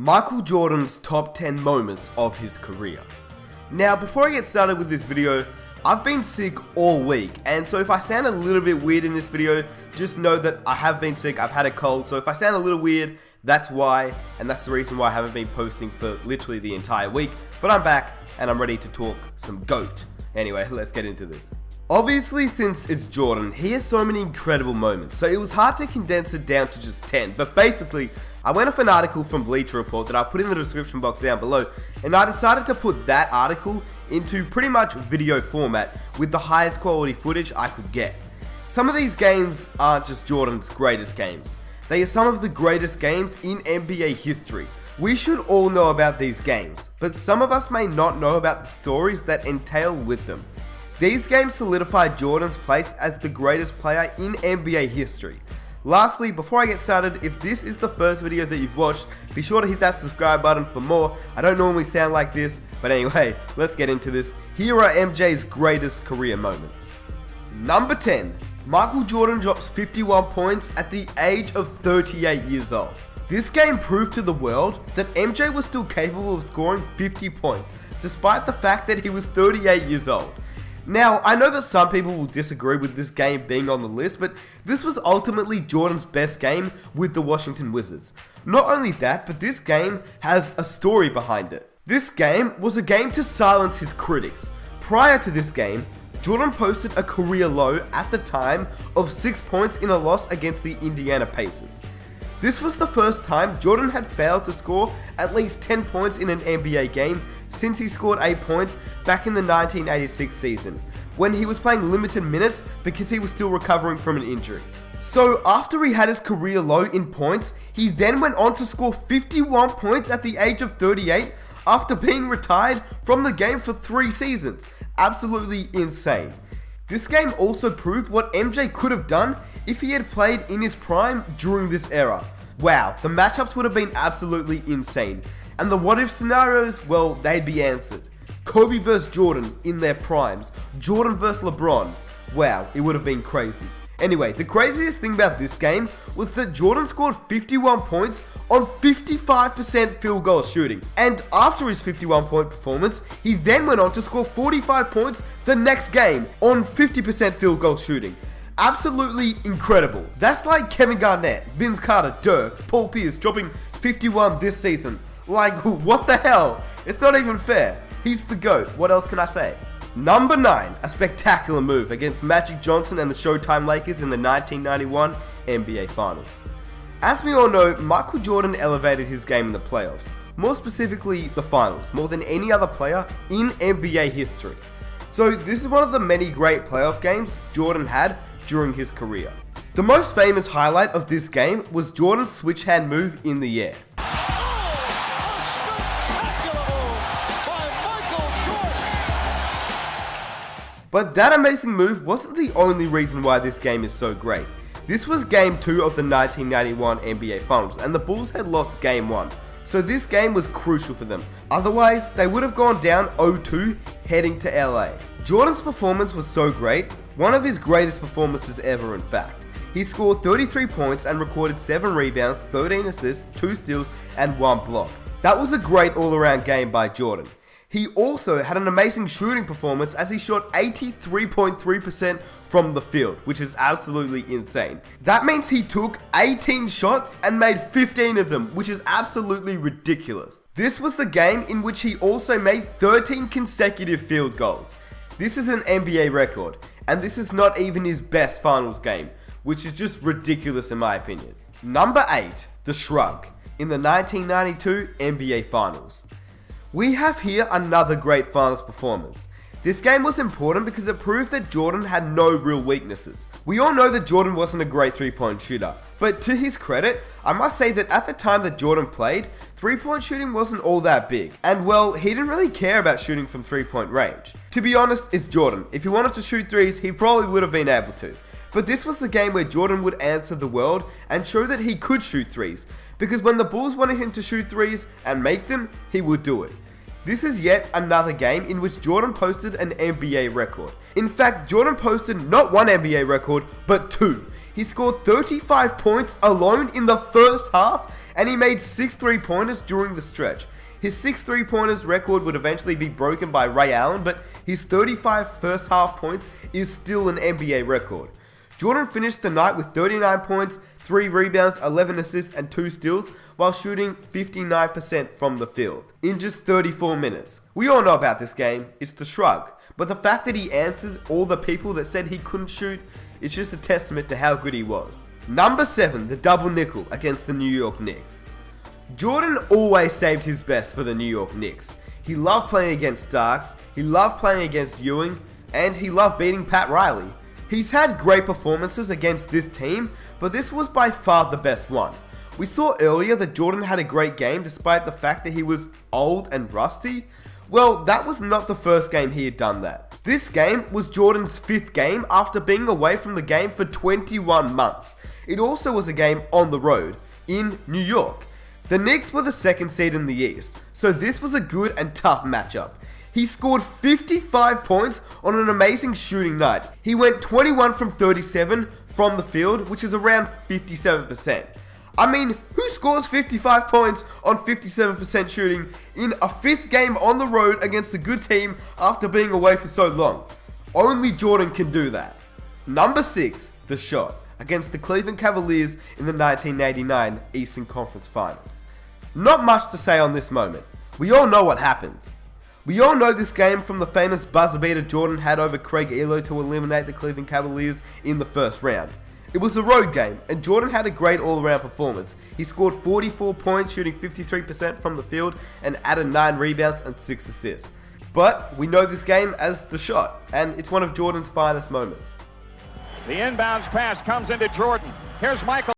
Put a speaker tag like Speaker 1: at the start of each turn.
Speaker 1: Michael Jordan's top 10 moments of his career. Now, before I get started with this video, I've been sick all week, and so if I sound a little bit weird in this video, just know that I have been sick. I've had a cold, so if I sound a little weird, that's why, and that's the reason why I haven't been posting for literally the entire week. But I'm back, and I'm ready to talk some GOAT. Anyway, let's get into this. Obviously, since it's Jordan, he has so many incredible moments, so it was hard to condense it down to just 10, but basically, I went off an article from Bleacher Report that I'll put in the description box down below, and I decided to put that article into pretty much video format with the highest quality footage I could get. Some of these games aren't just Jordan's greatest games, they are some of the greatest games in NBA history. We should all know about these games, but some of us may not know about the stories that entail with them. These games solidified Jordan's place as the greatest player in NBA history. Lastly, before I get started, if this is the first video that you've watched, be sure to hit that subscribe button for more. I don't normally sound like this, but anyway, let's get into this. Here are MJ's greatest career moments. Number 10. Michael Jordan drops 51 points at the age of 38 years old. This game proved to the world that MJ was still capable of scoring 50 points, despite the fact that he was 38 years old. Now, I know that some people will disagree with this game being on the list, but this was ultimately Jordan's best game with the Washington Wizards. Not only that, but this game has a story behind it. This game was a game to silence his critics. Prior to this game, Jordan posted a career low at the time of 6 points in a loss against the Indiana Pacers. This was the first time Jordan had failed to score at least 10 points in an NBA game since he scored 8 points back in the 1986 season, when he was playing limited minutes because he was still recovering from an injury. So after he had his career low in points, he then went on to score 51 points at the age of 38 after being retired from the game for 3 seasons. Absolutely insane. This game also proved what MJ could have done if he had played in his prime during this era. Wow, the matchups would have been absolutely insane. And the what if scenarios, well, they'd be answered. Kobe vs Jordan in their primes. Jordan vs LeBron. Wow, it would have been crazy. Anyway, the craziest thing about this game was that Jordan scored 51 points on 55% field goal shooting. And after his 51-point performance, he then went on to score 45 points the next game on 50% field goal shooting. Absolutely incredible. That's like Kevin Garnett, Vince Carter, Dirk, Paul Pierce dropping 51 this season. Like, what the hell? It's not even fair. He's the GOAT. What else can I say? Number 9. A spectacular move against Magic Johnson and the Showtime Lakers in the 1991 NBA Finals. As we all know, Michael Jordan elevated his game in the playoffs, more specifically the finals, more than any other player in NBA history. So this is one of the many great playoff games Jordan had during his career. The most famous highlight of this game was Jordan's switch hand move in the air. But that amazing move wasn't the only reason why this game is so great. This was game 2 of the 1991 NBA Finals, and the Bulls had lost game 1. So this game was crucial for them. Otherwise, they would have gone down 0-2 heading to LA. Jordan's performance was so great, one of his greatest performances ever in fact. He scored 33 points and recorded 7 rebounds, 13 assists, 2 steals, and 1 block. That was a great all-around game by Jordan. He also had an amazing shooting performance as he shot 83.3% from the field, which is absolutely insane. That means he took 18 shots and made 15 of them, which is absolutely ridiculous. This was the game in which he also made 13 consecutive field goals. This is an NBA record, and this is not even his best finals game, which is just ridiculous in my opinion. Number 8. The Shrug in the 1992 NBA Finals. We have here another great finals performance. This game was important because it proved that Jordan had no real weaknesses. We all know that Jordan wasn't a great 3-point shooter, but to his credit, I must say that at the time that Jordan played, 3-point shooting wasn't all that big. And well, he didn't really care about shooting from 3-point range. To be honest, it's Jordan. If he wanted to shoot threes, he probably would have been able to. But this was the game where Jordan would answer the world and show that he could shoot threes, because when the Bulls wanted him to shoot threes and make them, he would do it. This is yet another game in which Jordan posted an NBA record. In fact, Jordan posted not one NBA record, but 2. He scored 35 points alone in the first half and he made 6 3-pointers during the stretch. His 6 3-pointers record would eventually be broken by Ray Allen, but his 35 first half points is still an NBA record. Jordan finished the night with 39 points, 3 rebounds, 11 assists, and 2 steals, while shooting 59% from the field in just 34 minutes. We all know about this game, it's the shrug, but the fact that he answered all the people that said he couldn't shoot is just a testament to how good he was. Number 7, the double nickel against the New York Knicks. Jordan always saved his best for the New York Knicks. He loved playing against Starks, he loved playing against Ewing, and he loved beating Pat Riley. He's had great performances against this team, but this was by far the best one. We saw earlier that Jordan had a great game despite the fact that he was old and rusty. Well, that was not the first game he had done that. This game was Jordan's 5th game after being away from the game for 21 months. It also was a game on the road, in New York. The Knicks were the 2nd seed in the East, so this was a good and tough matchup. He scored 55 points on an amazing shooting night. He went 21 from 37 from the field, which is around 57%. I mean, who scores 55 points on 57% shooting in a 5th game on the road against a good team after being away for so long? Only Jordan can do that. Number 6, the shot, against the Cleveland Cavaliers in the 1989 Eastern Conference Finals. Not much to say on this moment. We all know what happens. We all know this game from the famous buzzer beater Jordan had over Craig Ehlo to eliminate the Cleveland Cavaliers in the first round. It was a road game, and Jordan had a great all-around performance. He scored 44 points, shooting 53% from the field, and added 9 rebounds and 6 assists. But we know this game as the shot, and it's one of Jordan's finest moments.
Speaker 2: The inbounds pass comes into Jordan. Here's Michael.